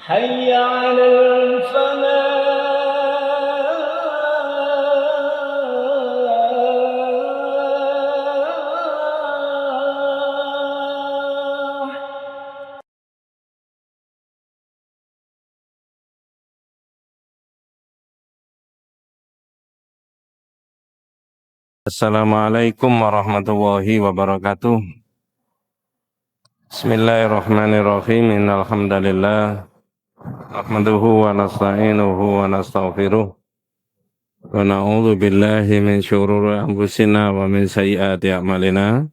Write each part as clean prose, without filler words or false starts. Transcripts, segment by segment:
حي على الفلاح. Assalamualaikum warahmatullahi wabarakatuh. Bismillahirrahmanirrahim. Innal hamdalillah nahmaduhu wa nasta'inuhu wa nastaghfiruh wa na'udzu billahi min syururi anfusina wa min sayyiati a'malina.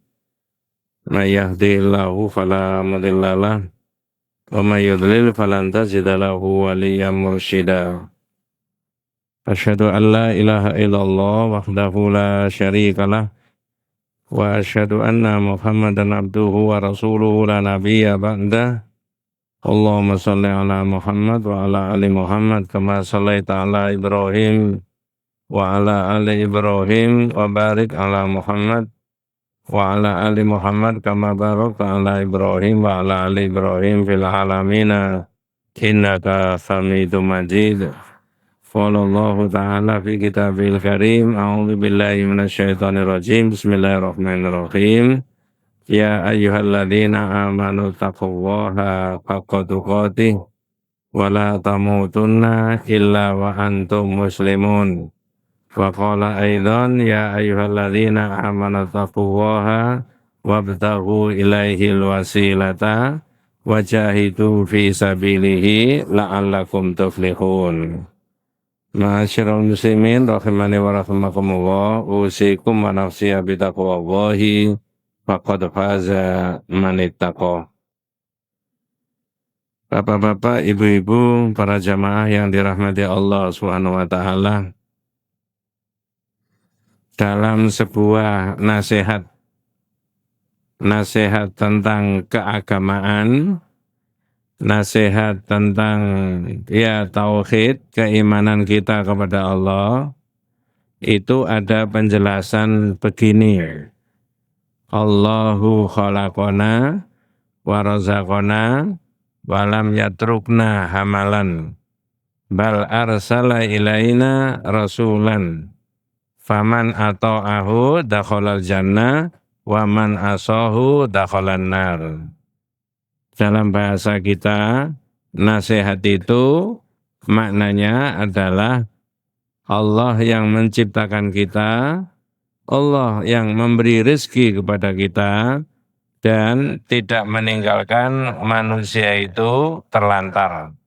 May yahdihillahu fala mudhillalah wa may yudlil falan tajida lahu waliyyan mursyida. Asyhadu an la ilaha illallah wahdahu la syarikalah wa asyhadu anna Muhammadan abduhu wa rasuluhu la nabiyya ba'dah. Allahumma shalli ala Muhammad wa ala ali Muhammad kama shallaita ala Ibrahim wa ala ali Ibrahim wa barik ala Muhammad wa ala ali Muhammad kama barakta ala Ibrahim wa ala ali Ibrahim fil alamina innaka Hamidum Majid. Qala Allah Ta'ala fi kitabil karim, a'udzu billahi minasyaitonir rajim. Bismillahirrahmanirrahim. Ya ayyuhalladzina amanu taqullaha haqqa tuqatih wa la tamutunna illa wa antum muslimun. Wa qala aidan ya ayyuhalladzina amanu taqullaha wabtaghu ilaihil wasilata wajahidu fi sabilihi la'allakum tuflihun. Ma'asyiral muslimin rahimani wa rahimakumullah, usikum wa nafsiya bitaqwallahi faqad faza man ittaqa. Bapak-bapak, ibu-ibu, para jamaah yang dirahmati Allah Subhanahu wa taala, dalam sebuah nasihat tentang keagamaan, nasihat tentang tauhid, keimanan kita kepada Allah, itu ada penjelasan begini. Allahu khalaqona wa razaqona wa lam yatrukna hamalan bal arsala ilaina rasulan faman ata'ahu dakhalal jannah wa man asahu dakhalan nar. Dalam bahasa kita, nasihat itu maknanya adalah Allah yang menciptakan kita, Allah yang memberi rezeki kepada kita, dan tidak meninggalkan manusia itu terlantar.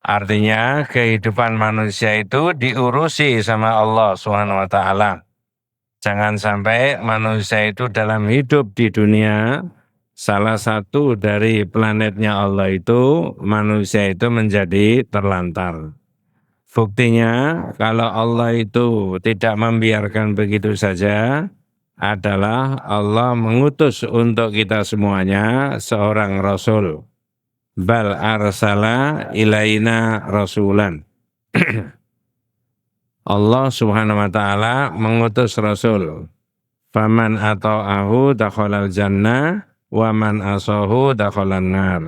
Artinya kehidupan manusia itu diurusi sama Allah SWT. Jangan sampai manusia itu dalam hidup di dunia, salah satu dari planetnya Allah itu, manusia itu menjadi terlantar. Buktinya kalau Allah itu tidak membiarkan begitu saja, adalah Allah mengutus untuk kita semuanya seorang Rasul. Bal arsala ilaina rasulan. Allah Subhanahu wa ta'ala mengutus Rasul. Faman ata'ahu dakhalal jannah wa man asahu dakhalan nar.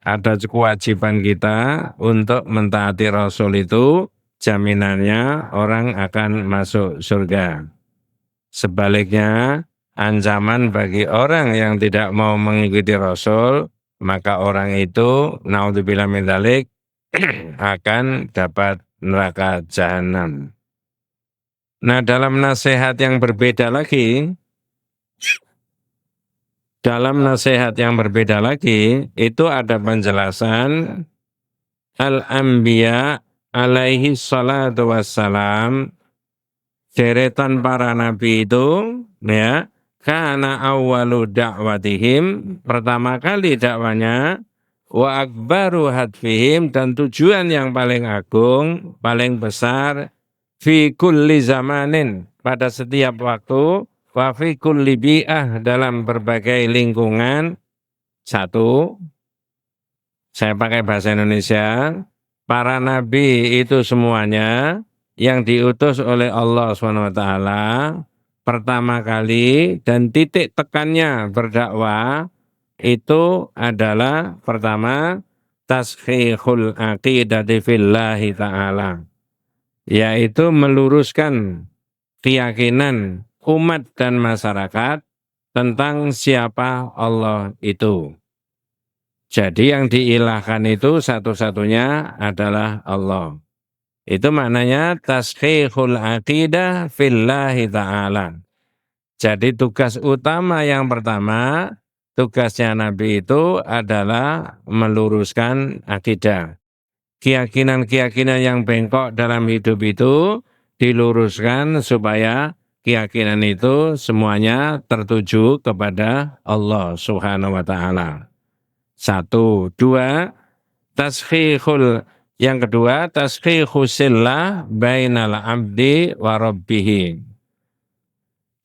Ada kewajiban kita untuk mentaati Rasul itu, jaminannya orang akan masuk surga. Sebaliknya, ancaman bagi orang yang tidak mau mengikuti Rasul, maka orang itu, naudzubillah min dzalik, akan dapat neraka jahanam. Nah, dalam nasihat yang berbeda lagi, itu ada penjelasan Al-Anbiya alaihi salatu wassalam, deretan para nabi itu, kana awwalu da'watihim, pertama kali dakwanya, wa akbaru hadfihim, dan tujuan yang paling agung, paling besar, fi kulli zamanin, pada setiap waktu, wa fi kulli bi'ah, dalam berbagai lingkungan. Satu, saya pakai bahasa Indonesia, para nabi itu semuanya yang diutus oleh Allah SWT, pertama kali dan titik tekannya berdakwah itu adalah pertama tashihul aqidati fillahi ta'ala, yaitu meluruskan keyakinan umat dan masyarakat tentang siapa Allah itu. Jadi yang diilahkan itu satu-satunya adalah Allah. Itu maknanya tashihul aqidah fillahi ta'ala. Jadi tugas utama yang pertama, tugasnya Nabi itu adalah meluruskan akidah. Keyakinan-keyakinan yang bengkok dalam hidup itu diluruskan supaya keyakinan itu semuanya tertuju kepada Allah Subhanahu wa ta'ala. Satu, dua, yang kedua, tashihu sillah bainal abdi wa rabbihi.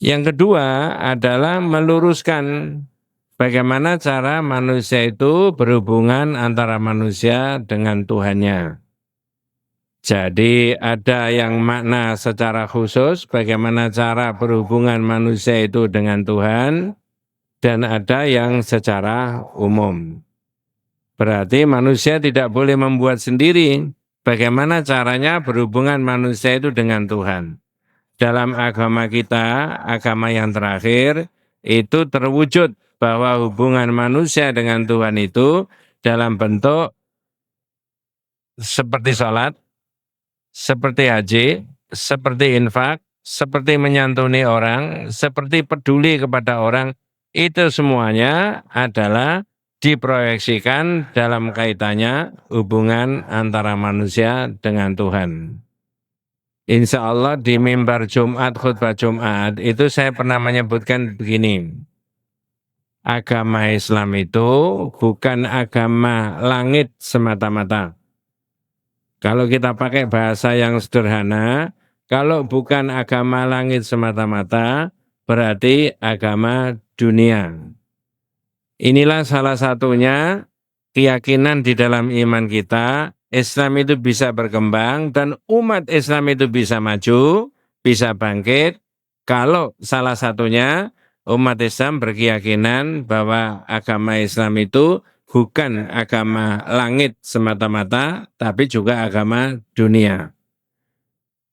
Yang kedua adalah meluruskan bagaimana cara manusia itu berhubungan antara manusia dengan Tuhannya. Jadi ada yang makna secara khusus bagaimana cara berhubungan manusia itu dengan Tuhan, dan ada yang secara umum. Berarti manusia tidak boleh membuat sendiri bagaimana caranya berhubungan manusia itu dengan Tuhan. Dalam agama kita, agama yang terakhir, itu terwujud bahwa hubungan manusia dengan Tuhan itu dalam bentuk seperti sholat, seperti haji, seperti infak, seperti menyantuni orang, seperti peduli kepada orang, itu semuanya adalah diproyeksikan dalam kaitannya hubungan antara manusia dengan Tuhan. Insya Allah di mimbar Jumat, khutbah Jumat, itu saya pernah menyebutkan begini. Agama Islam itu bukan agama langit semata-mata. Kalau kita pakai bahasa yang sederhana, kalau bukan agama langit semata-mata, berarti agama dunia. Inilah salah satunya keyakinan di dalam iman kita. Islam itu bisa berkembang dan umat Islam itu bisa maju, bisa bangkit, kalau salah satunya umat Islam berkeyakinan bahwa agama Islam itu bukan agama langit semata-mata, tapi juga agama dunia.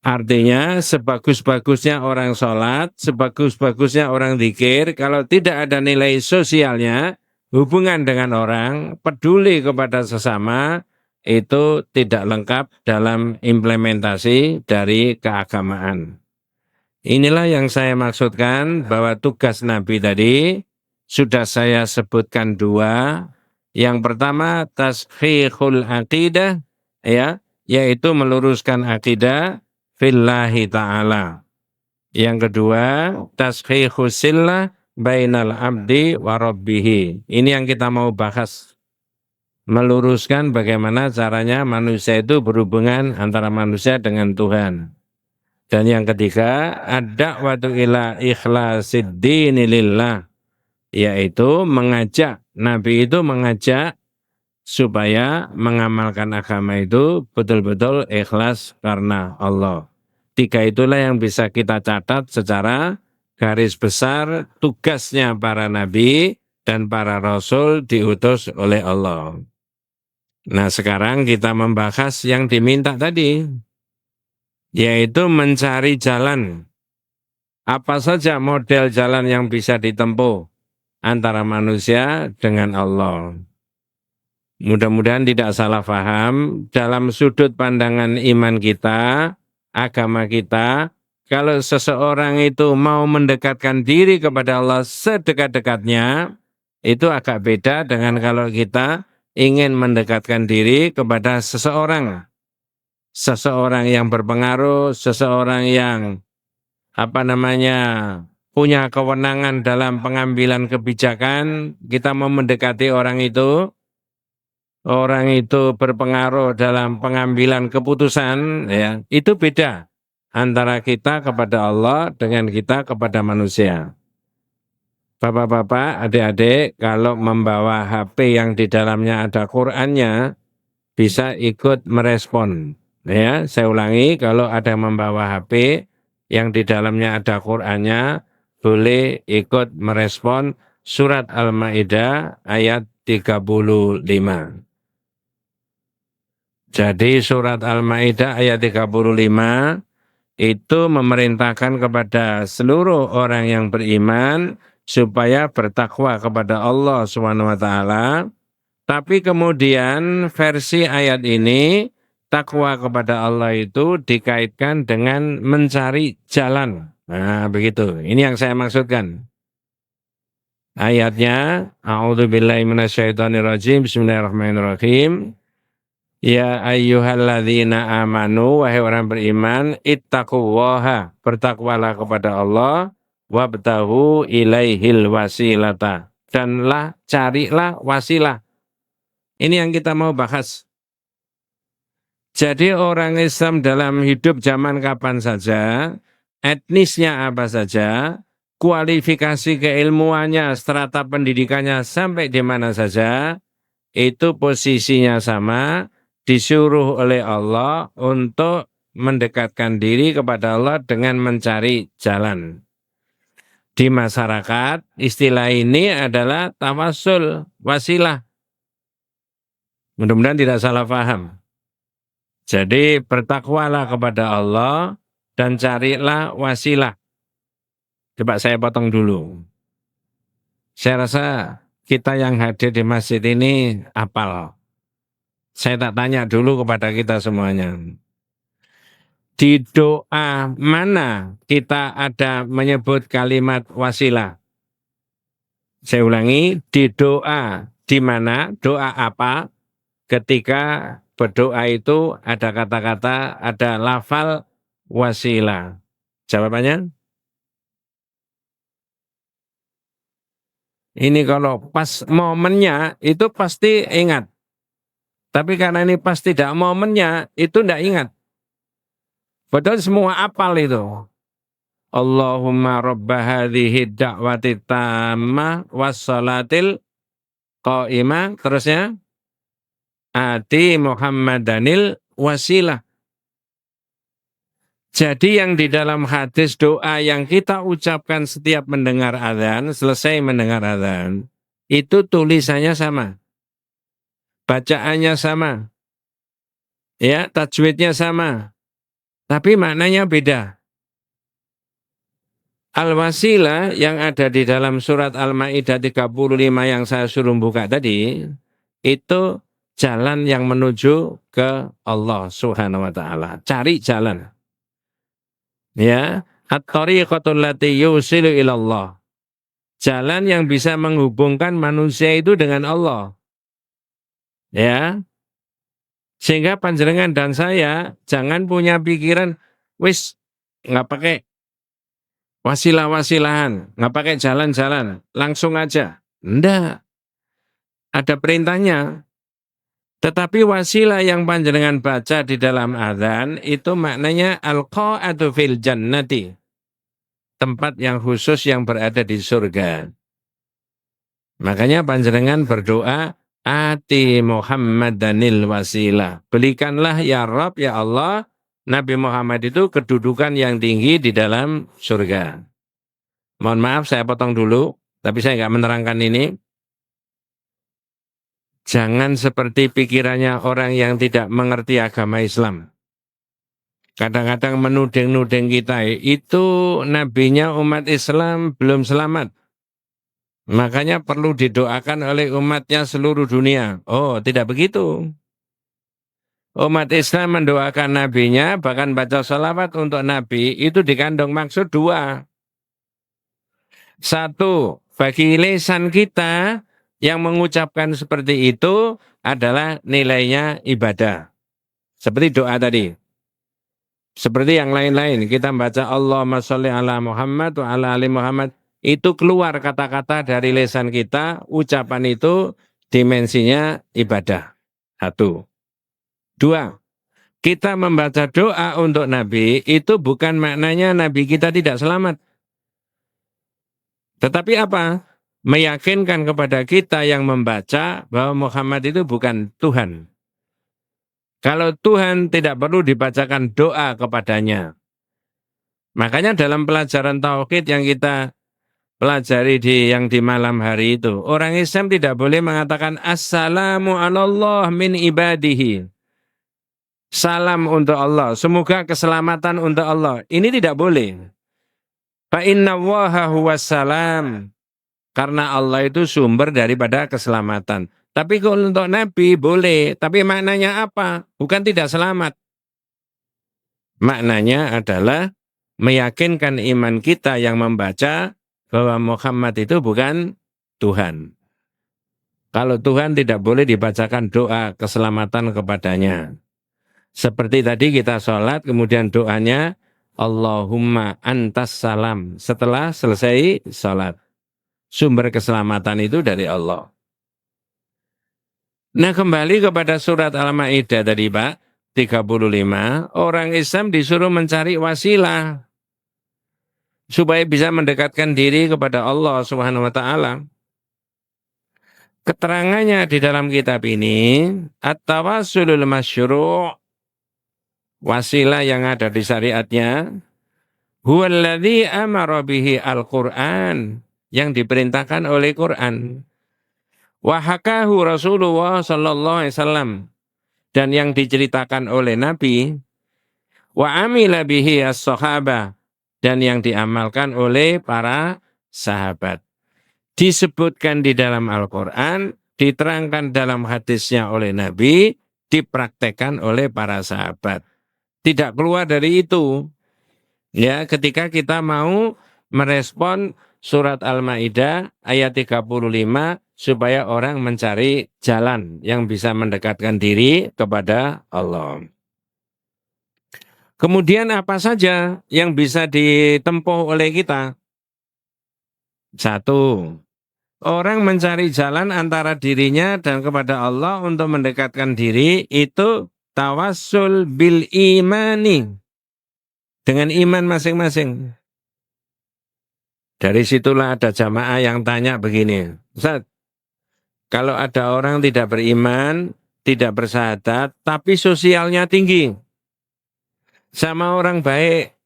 Artinya sebagus-bagusnya orang sholat, sebagus-bagusnya orang zikir, kalau tidak ada nilai sosialnya, hubungan dengan orang, peduli kepada sesama, itu tidak lengkap dalam implementasi dari keagamaan. Inilah yang saya maksudkan bahwa tugas Nabi tadi sudah saya sebutkan dua. Yang pertama tashihul aqidah, yaitu meluruskan akidah fillahi ta'ala. Yang kedua tashihus sillah bainal abdi wa rabbihi. Ini yang kita mau bahas. Meluruskan bagaimana caranya manusia itu berhubungan antara manusia dengan Tuhan. Dan yang ketiga, ad-da'watu ila ikhlasid dini lillah, yaitu mengajak, Nabi itu mengajak supaya mengamalkan agama itu betul-betul ikhlas karena Allah. Tiga itulah yang bisa kita catat secara garis besar tugasnya para nabi dan para rasul diutus oleh Allah. Nah sekarang kita membahas yang diminta tadi, yaitu mencari jalan. Apa saja model jalan yang bisa ditempuh antara manusia dengan Allah. Mudah-mudahan tidak salah paham, dalam sudut pandangan iman kita, agama kita, kalau seseorang itu mau mendekatkan diri kepada Allah sedekat-dekatnya, itu agak beda dengan kalau kita ingin mendekatkan diri kepada seseorang. Seseorang yang berpengaruh, seseorang yang punya kewenangan dalam pengambilan kebijakan, kita mau mendekati orang itu berpengaruh dalam pengambilan keputusan, itu beda antara kita kepada Allah dengan kita kepada manusia. Bapak-bapak, adik-adik, kalau membawa HP yang di dalamnya ada Qur'annya, bisa ikut merespon. Saya ulangi, kalau ada membawa HP yang di dalamnya ada Qur'annya, boleh ikut merespon surat Al-Maidah ayat 35. Jadi surat Al-Maidah ayat 35 itu memerintahkan kepada seluruh orang yang beriman supaya bertakwa kepada Allah Subhanahu wa taala. Tapi kemudian versi ayat ini takwa kepada Allah itu dikaitkan dengan mencari jalan. Nah, begitu. Ini yang saya maksudkan. Ayatnya, A'udzubillahi minasyaitonirrajim, Bismillahirrahmanirrahim. Ya ayyuhalladzina amanu, wahai orang beriman, ittaqullaha, bertakwalah kepada Allah, wabtahu ilaihil wasilata, danlah carilah wasilah. Ini yang kita mau bahas. Jadi orang Islam dalam hidup zaman kapan saja, etnisnya apa saja, kualifikasi keilmuannya, strata pendidikannya sampai di mana saja, itu posisinya sama, disuruh oleh Allah untuk mendekatkan diri kepada Allah dengan mencari jalan. Di masyarakat, istilah ini adalah tawassul, wasilah. Mudah-mudahan tidak salah paham. Jadi bertakwalah kepada Allah dan carilah wasilah. Coba saya potong dulu. Saya rasa kita yang hadir di masjid ini apal. Saya tak tanya dulu kepada kita semuanya. Di doa mana kita ada menyebut kalimat wasilah? Saya ulangi, di doa di mana, doa apa ketika berdoa itu ada kata-kata, ada lafal wasilah? Jawabannya? Ini kalau pas momennya itu pasti ingat. Tapi karena ini pas tidak momennya, itu tidak ingat. Padahal semua apal itu. Allahumma rabba hadhihi da'wati tammah wassalatil qa'imah. Terusnya, ati Muhammadanil wasilah. Jadi yang di dalam hadis doa yang kita ucapkan setiap mendengar azan, selesai mendengar azan, itu tulisannya sama. Bacaannya sama, ya tajwidnya sama, tapi maknanya beda. Al-wasilah yang ada di dalam surat Al-Maidah 35 yang saya suruh buka tadi, itu jalan yang menuju ke Allah Subhanahu wa taala. Cari jalan. Ya, at-tariqatul lati yusilu ilallah. Jalan yang bisa menghubungkan manusia itu dengan Allah. Ya, sehingga panjenengan dan saya jangan punya pikiran, wis nggak pakai wasilah-wasilahan, nggak pakai jalan-jalan, langsung aja. Enggak, ada perintahnya. Tetapi wasilah yang panjenengan baca di dalam adzan itu maknanya al-qa'atu fil jannati, tempat yang khusus yang berada di surga. Makanya panjenengan berdoa, ati Muhammadanil wasilah. Belikanlah ya Rabb, ya Allah, Nabi Muhammad itu kedudukan yang tinggi di dalam surga. Mohon maaf saya potong dulu, tapi saya nggak menerangkan ini. Jangan seperti pikirannya orang yang tidak mengerti agama Islam. Kadang-kadang menuding-nuding kita, itu nabinya umat Islam belum selamat. Makanya perlu didoakan oleh umatnya seluruh dunia. Oh, tidak begitu. Umat Islam mendoakan nabinya, bahkan baca sholawat untuk nabi, itu dikandung maksud dua. Satu, bagi lisan kita yang mengucapkan seperti itu adalah nilainya ibadah. Seperti doa tadi. Seperti yang lain-lain, kita membaca Allahumma sholli ala Muhammad wa ala ali Muhammad. Itu keluar kata-kata dari lisan kita, ucapan itu dimensinya ibadah. Satu. Dua, kita membaca doa untuk Nabi, itu bukan maknanya Nabi kita tidak selamat. Tetapi apa? Meyakinkan kepada kita yang membaca bahwa Muhammad itu bukan Tuhan. Kalau Tuhan tidak perlu dibacakan doa kepadanya. Makanya dalam pelajaran tauhid yang kita pelajari yang di malam hari itu, orang Islam tidak boleh mengatakan assalamu ala Allah min ibadihi. salam untuk Allah, semoga keselamatan untuk Allah. Ini tidak boleh. Fa inna Allaha huwas salam. Karena Allah itu sumber daripada keselamatan. Tapi kalau untuk Nabi boleh, tapi maknanya apa? Bukan tidak selamat. Maknanya adalah meyakinkan iman kita yang membaca bahwa Muhammad itu bukan Tuhan. Kalau Tuhan tidak boleh dibacakan doa keselamatan kepadanya. Seperti tadi kita sholat, kemudian doanya Allahumma antas salam. Setelah selesai sholat. Sumber keselamatan itu dari Allah. Nah, kembali kepada surat Al-Maidah tadi, Pak, 35, orang Islam disuruh mencari wasilah supaya bisa mendekatkan diri kepada Allah Subhanahu wa taala. Keterangannya di dalam kitab ini, at-tawassulul masyru', wasilah yang ada di syariatnya, huwallazi amara bihi al-Qur'an, yang diperintahkan oleh Quran. Wahakahu Rasulullah sallallahu alaihi wasallam, dan yang diceritakan oleh Nabi, wa amila bihi as-sahabah, dan yang diamalkan oleh para sahabat. Disebutkan di dalam Al-Quran, diterangkan dalam hadisnya oleh Nabi, dipraktekkan oleh para sahabat. Tidak keluar dari itu. Ya, ketika kita mau merespon surat Al-Maidah ayat 35 supaya orang mencari jalan yang bisa mendekatkan diri kepada Allah. Kemudian apa saja yang bisa ditempuh oleh kita? Satu, orang mencari jalan antara dirinya dan kepada Allah untuk mendekatkan diri itu tawassul bil imani, dengan iman masing-masing. Dari situlah ada jamaah yang tanya begini, Ustaz, kalau ada orang tidak beriman, tidak bersahadat, tapi sosialnya tinggi, sama orang baik,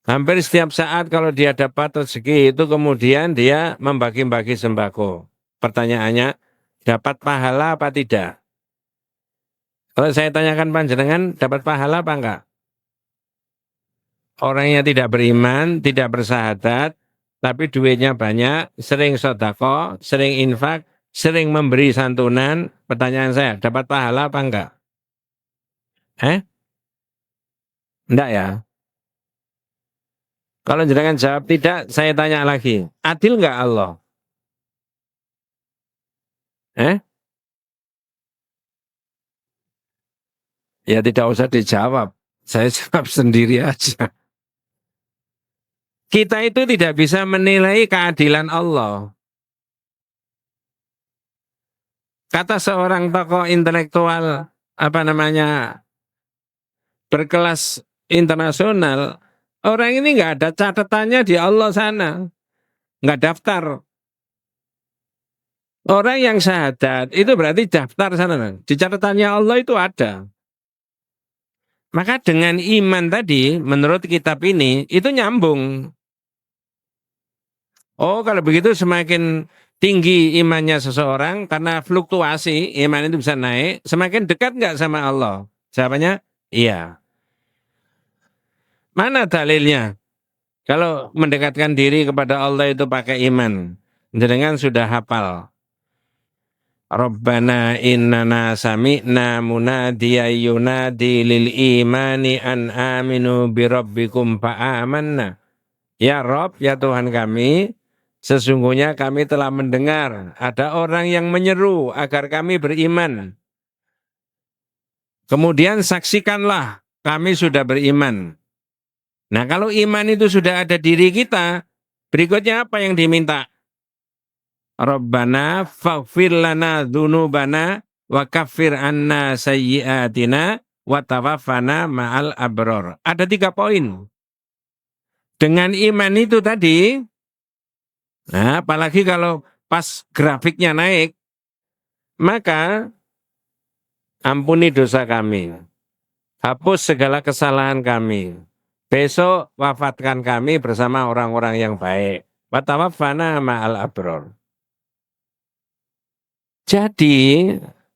hampir setiap saat kalau dia dapat rezeki itu kemudian dia membagi-bagi sembako. Pertanyaannya, dapat pahala apa tidak? Kalau saya tanyakan panjenengan, dapat pahala apa enggak? Orangnya tidak beriman, tidak bersahadat, tapi duitnya banyak, sering sedekah, sering infak, sering memberi santunan. Pertanyaan saya, dapat pahala apa enggak? Enggak ya? Kalau jenengan jawab tidak, saya tanya lagi, adil enggak Allah? Ya tidak usah dijawab, saya jawab sendiri aja. Kita itu tidak bisa menilai keadilan Allah. Kata seorang tokoh intelektual, berkelas internasional, orang ini nggak ada catatannya di Allah sana, nggak daftar. Orang yang syahadat itu berarti daftar sana, di catatannya Allah itu ada. Maka dengan iman tadi, menurut kitab ini, itu nyambung. Oh, kalau begitu semakin tinggi imannya seseorang, karena fluktuasi, iman itu bisa naik, semakin dekat nggak sama Allah? Jawabannya, iya. Mana dalilnya? Kalau mendekatkan diri kepada Allah itu pakai iman. Jenengan sudah hafal. Rabbana innana sami'na munadiya yunadi lil imani an aminu birabbikum fa'amanna. Ya Rabb, ya Tuhan kami, sesungguhnya kami telah mendengar ada orang yang menyeru agar kami beriman. Kemudian saksikanlah kami sudah beriman. Nah, kalau iman itu sudah ada diri kita, berikutnya apa yang diminta? Rabbana faghfir lana dzunubana wa kaffir anna sayyi'atina wa tawaffana ma'al abror. Ada 3 poin. Dengan iman itu tadi, nah, apalagi kalau pas grafiknya naik, maka ampuni dosa kami, hapus segala kesalahan kami, besok wafatkan kami bersama orang-orang yang baik. Wa tawaffana ma'al abror. Jadi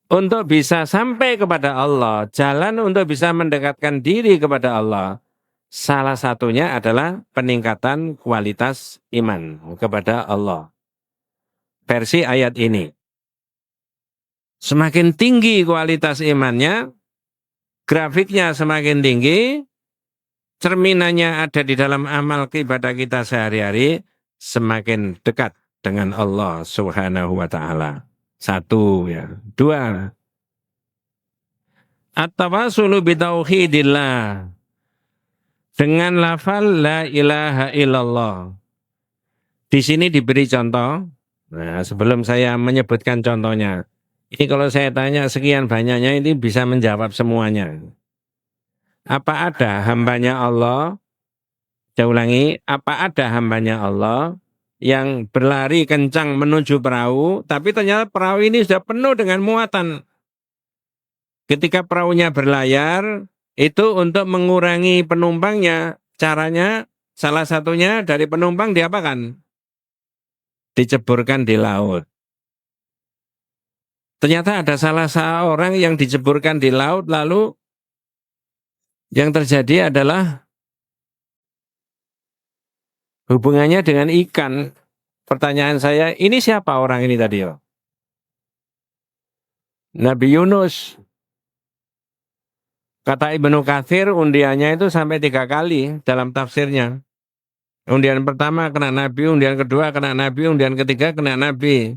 untuk bisa sampai kepada Allah, jalan untuk bisa mendekatkan diri kepada Allah, salah satunya adalah peningkatan kualitas iman kepada Allah. Versi ayat ini. Semakin tinggi kualitas imannya, grafiknya semakin tinggi, cerminannya ada di dalam amal ibadah kita sehari-hari, semakin dekat dengan Allah Subhanahu wa taala. Satu ya. Dua, at-tawasulu bitauhidillah. Dengan lafal la ilaha illallah. Di sini diberi contoh. Nah, sebelum saya menyebutkan contohnya, ini kalau saya tanya sekian banyaknya ini bisa menjawab semuanya. Apa ada hambanya Allah? Saya ulangi, apa ada hambanya Allah yang berlari kencang menuju perahu, tapi ternyata perahu ini sudah penuh dengan muatan. Ketika perahunya berlayar, itu untuk mengurangi penumpangnya, caranya salah satunya dari penumpang diapakan? Diceburkan di laut. Ternyata ada salah seorang yang diceburkan di laut, lalu yang terjadi adalah hubungannya dengan ikan. Pertanyaan saya, ini siapa orang ini tadi? Nabi Yunus. Kata Ibnu Katsir, undiannya itu sampai 3 kali dalam tafsirnya. Undian pertama kena Nabi, undian kedua kena Nabi, undian ketiga kena Nabi.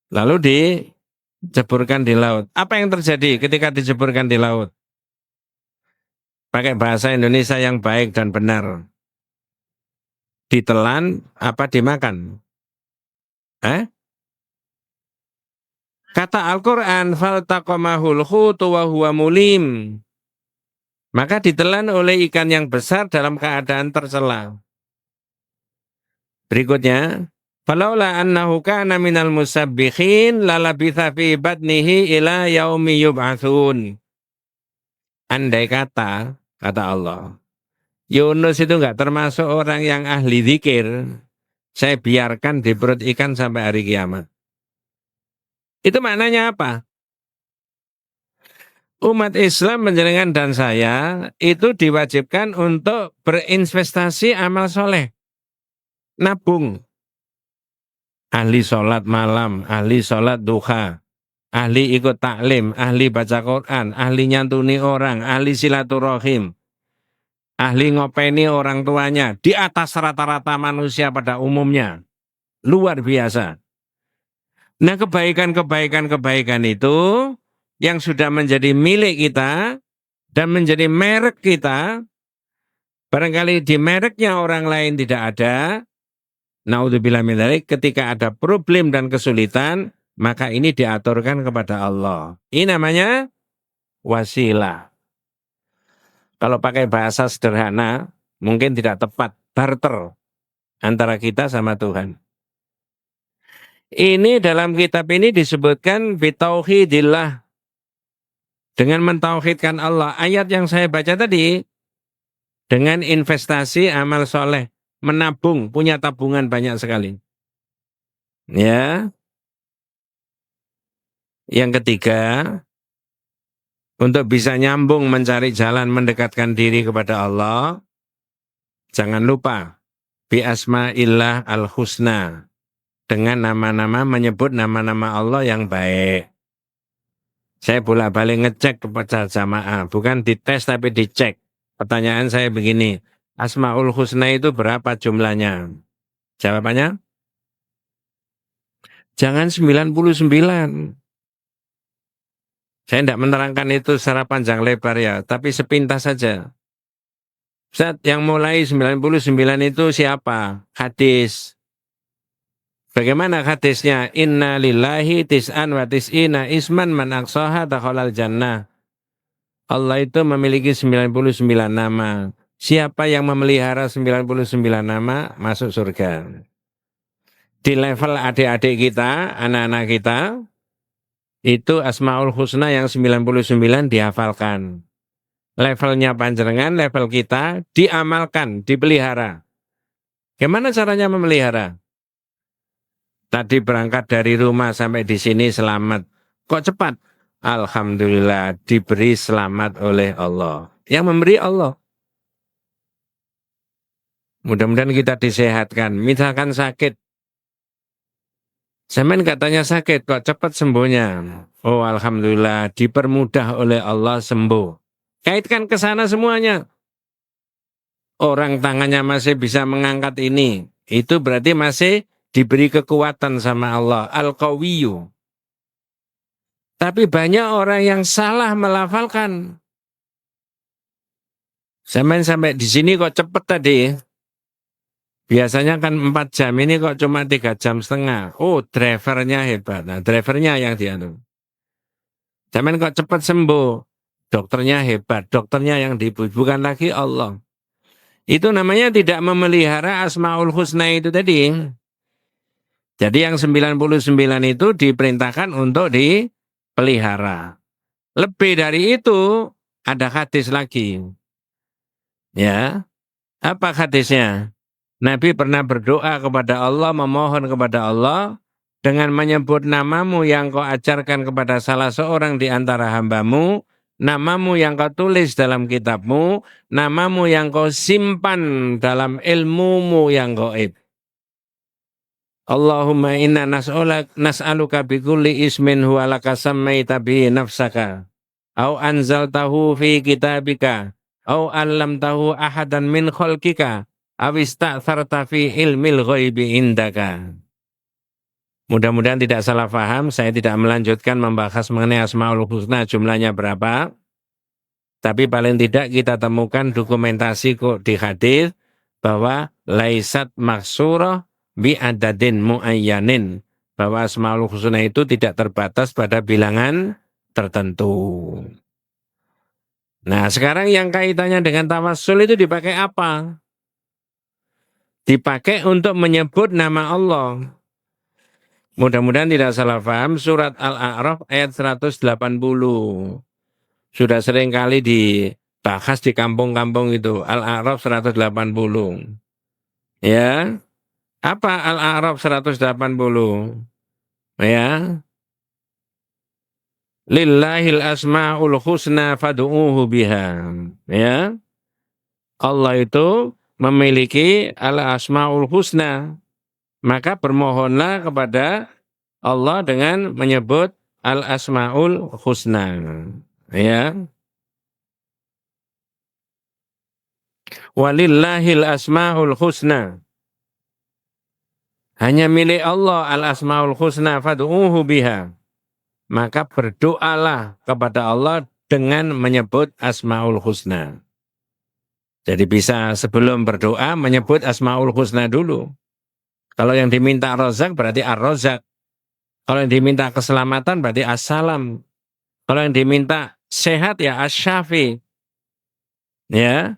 Lalu diceburkan di laut. Apa yang terjadi ketika diceburkan di laut? Pakai bahasa Indonesia yang baik dan benar. Ditelan apa dimakan? Kata Al-Quran, faltaqamahul hutu wa huwa mulim. Maka ditelan oleh ikan yang besar dalam keadaan tercela. Berikutnya, falaula annahu kana minal musabbikhin lalabitha fi batnihi ila yaumi yub'atsun. Andai kata Allah, Yunus itu enggak termasuk orang yang ahli zikir, saya biarkan di perut ikan sampai hari kiamat. Itu maknanya apa? Umat Islam menjenengan dan saya itu diwajibkan untuk berinvestasi amal soleh. Nabung. Ahli sholat malam, ahli sholat duha, ahli ikut taklim, ahli baca Quran, ahli nyantuni orang, ahli silaturahim, ahli ngopeni orang tuanya di atas rata-rata manusia pada umumnya. Luar biasa. Nah, kebaikan itu yang sudah menjadi milik kita dan menjadi merek kita, barangkali di mereknya orang lain tidak ada, naudzubillah min dzalik, ketika ada problem dan kesulitan, maka ini diaturkan kepada Allah. Ini namanya wasilah. Kalau pakai bahasa sederhana, mungkin tidak tepat, barter antara kita sama Tuhan. Ini dalam kitab ini disebutkan bitauhidillah. Dengan mentauhidkan Allah. Ayat yang saya baca tadi, dengan investasi amal soleh, menabung, punya tabungan banyak sekali. Ya. Yang ketiga, untuk bisa nyambung mencari jalan mendekatkan diri kepada Allah, jangan lupa bi asma'illah al-husna, dengan nama-nama, menyebut nama-nama Allah yang baik. Saya bolak-balik ngecek kepada jamaah, bukan dites tapi dicek. Pertanyaan saya begini, Asmaul Husna itu berapa jumlahnya? Jawabannya? Jangan 99. Saya tidak menerangkan itu secara panjang lebar ya, tapi sepintas saja. Ustaz, yang mulai 99 itu siapa? Hadis. Bagaimana hadisnya? Inna lillahi tis'an wa tis'ina isman man aqsaha dakhalal jannah. Allah itu memiliki 99 nama. Siapa yang memelihara 99 nama masuk surga. Di level adik-adik kita, anak-anak kita, itu Asmaul Husna yang 99 dihafalkan. Levelnya panjenengan, level kita diamalkan, dipelihara. Gimana caranya memelihara? Tadi berangkat dari rumah sampai di sini selamat. Kok cepat? Alhamdulillah diberi selamat oleh Allah. Yang memberi Allah. Mudah-mudahan kita disehatkan. Misalkan sakit. Zaman katanya sakit, kok cepat sembuhnya. Oh Alhamdulillah dipermudah oleh Allah sembuh. Kaitkan ke sana semuanya. Orang tangannya masih bisa mengangkat ini. Itu berarti masih diberi kekuatan sama Allah. Al-Qawiyyu. Tapi banyak orang yang salah melafalkan. Sampai di sini kok cepet tadi. Biasanya kan 4 jam, ini kok cuma 3,5 jam. Oh, drivernya hebat. Nah, drivernya yang dianu. Zaman kok cepat sembuh. Dokternya hebat, dokternya yang dipuji. Bukan lagi Allah. Itu namanya tidak memelihara Asmaul Husna itu tadi. Jadi yang 99 itu diperintahkan untuk dipelihara. Lebih dari itu, ada hadis lagi. Ya, apa hadisnya? Nabi pernah berdoa kepada Allah, memohon kepada Allah, dengan menyebut namamu yang kau ajarkan kepada salah seorang di antara hambamu, namamu yang kau tulis dalam kitabmu, namamu yang kau simpan dalam ilmumu yang gaib. Allahumma inna nas'aluka bikulli ismin huwa laka sammaita bihi nafsaka, au anzaltahu fi kitabika, au allamtahu ahadan min khalqika, awista'tharta fi ilmil ghaibi indaka. Mudah-mudahan tidak salah paham, saya tidak melanjutkan membahas mengenai Asmaul Husna jumlahnya berapa. Tapi paling tidak kita temukan dokumentasi kok di hadis bahwa laisat maksurah bi adadin muayyanin, bahwa Asmaul Husna itu tidak terbatas pada bilangan tertentu. Nah, sekarang yang kaitannya dengan tawassul itu dipakai apa? Dipakai untuk menyebut nama Allah. Mudah-mudahan tidak salah paham, surat Al-A'raf ayat 180. Sudah sering kali dibahas di kampung-kampung itu, Al-A'raf 180. Ya, apa Al-A'raf 180? Ya, Lillahil asma'ul husna fad'uuhu biha. Ya, Allah itu memiliki al-asma'ul husna. Maka bermohonlah kepada Allah dengan menyebut al-asma'ul husna. Ya. Walillahil asma'ul husna. Hanya milik Allah al-asma'ul husna fad'uuhu biha. Maka berdoalah kepada Allah dengan menyebut asma'ul husna. Jadi bisa sebelum berdoa menyebut asma'ul husna dulu. Kalau yang diminta rozak berarti ar-rozak. Kalau yang diminta keselamatan berarti as-salam. Kalau yang diminta sehat ya as-syafi. Ya.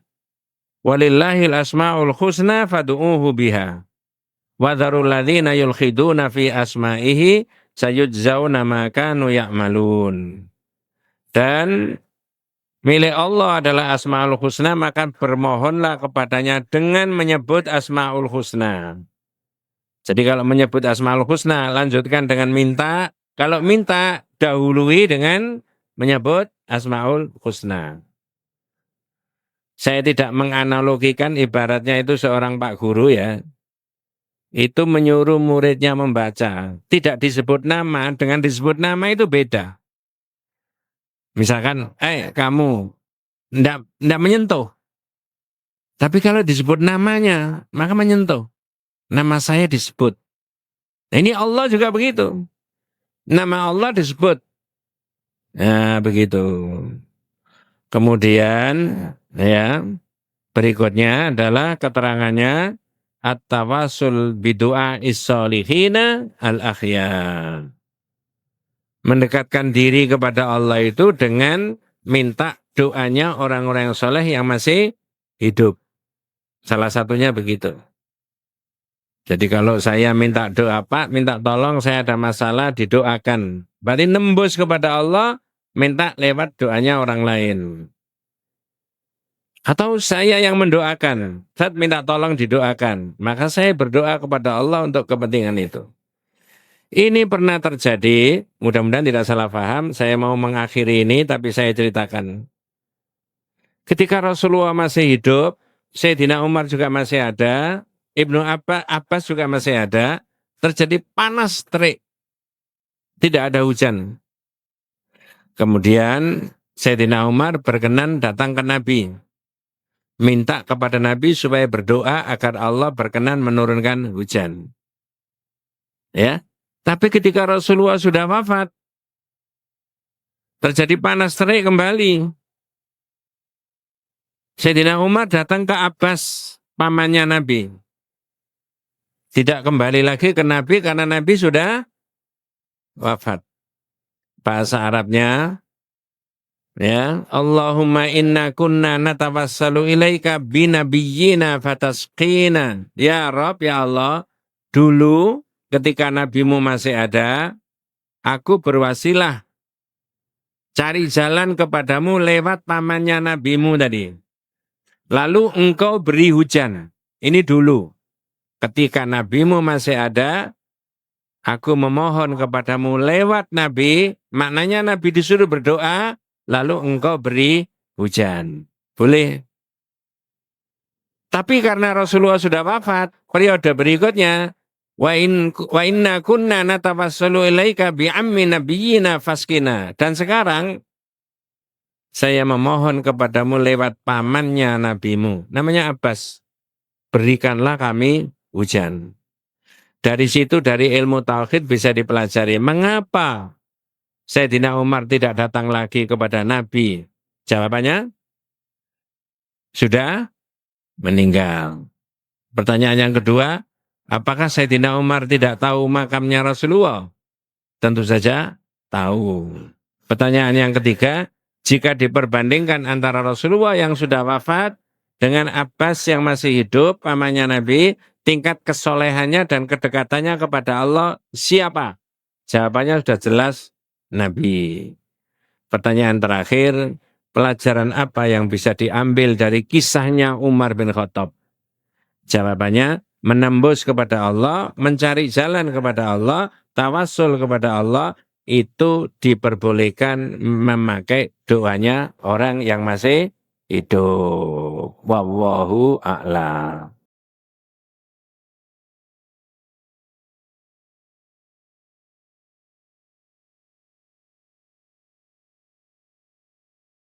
Walillahil asma'ul husna fad'uuhu biha. Wa dharul ladzina yulkhiduna fi asma'ihi sayujzauna ma kanu ya'malun. Dan milik Allah adalah asma'ul husna, maka bermohonlah kepadanya dengan menyebut asma'ul husna. Jadi kalau menyebut asma'ul husna, lanjutkan dengan minta. Kalau minta, dahului dengan menyebut asma'ul husna. Saya tidak menganalogikan ibaratnya itu seorang pak guru ya. Itu menyuruh muridnya membaca. Tidak disebut nama, dengan disebut nama itu beda. Misalkan, kamu, tidak menyentuh. Tapi kalau disebut namanya, maka menyentuh. Nama saya disebut. Nah, ini Allah juga begitu. Nama Allah disebut. Nah, begitu. Kemudian, ya, berikutnya adalah keterangannya at-tawassul bidu'a is-solihina al-akhyar. Mendekatkan diri kepada Allah itu dengan minta doanya orang-orang yang soleh yang masih hidup. Salah satunya begitu. Jadi kalau saya minta doa, Pak, minta tolong saya ada masalah, didoakan. Berarti nembus kepada Allah, minta lewat doanya orang lain. Atau saya yang mendoakan, saat minta tolong didoakan. Maka saya berdoa kepada Allah untuk kepentingan itu. Ini pernah terjadi, mudah-mudahan tidak salah paham, saya mau mengakhiri ini tapi saya ceritakan. Ketika Rasulullah masih hidup, Sayyidina Umar juga masih ada, Ibnu Abbas juga masih ada, terjadi panas terik, tidak ada hujan. Kemudian Sayyidina Umar berkenan datang ke Nabi, minta kepada Nabi supaya berdoa agar Allah berkenan menurunkan hujan. Ya, tapi ketika Rasulullah sudah wafat, terjadi panas terik kembali. Sayyidina Umar datang ke Abbas, pamannya Nabi. Tidak kembali lagi ke Nabi karena Nabi sudah wafat. Bahasa Arabnya, ya, Allahumma inna kunna natawassalu ilaika binabiyyina fatasqina. Ya Rabb, ya Allah, dulu ketika nabimu masih ada, aku berwasilah cari jalan kepadamu lewat pamannya nabimu tadi. Lalu engkau beri hujan. Ini dulu. Ketika nabimu masih ada, aku memohon kepadamu lewat nabi, maknanya nabi disuruh berdoa, lalu engkau beri hujan. Boleh. Tapi karena Rasulullah sudah wafat, periode berikutnya, wa inna kunna natawassalu ilaika bi'ammi nabiyyina faskina. Dan sekarang, saya memohon kepadamu lewat pamannya nabimu, namanya Abbas. Berikanlah kami hujan. Dari situ, dari ilmu tauhid bisa dipelajari. Mengapa Sayyidina Umar tidak datang lagi kepada Nabi? Jawabannya, sudah meninggal. Pertanyaan yang kedua, apakah Sayyidina Umar tidak tahu makamnya Rasulullah? Tentu saja tahu. Pertanyaan yang ketiga, jika diperbandingkan antara Rasulullah yang sudah wafat dengan Abbas yang masih hidup, pamannya Nabi, tingkat kesolehannya dan kedekatannya kepada Allah siapa? Jawabannya sudah jelas, Nabi. Pertanyaan terakhir, pelajaran apa yang bisa diambil dari kisahnya Umar bin Khattab? Jawabannya, menembus kepada Allah, mencari jalan kepada Allah, tawassul kepada Allah, itu diperbolehkan memakai doanya orang yang masih hidup. Wallahu a'lam.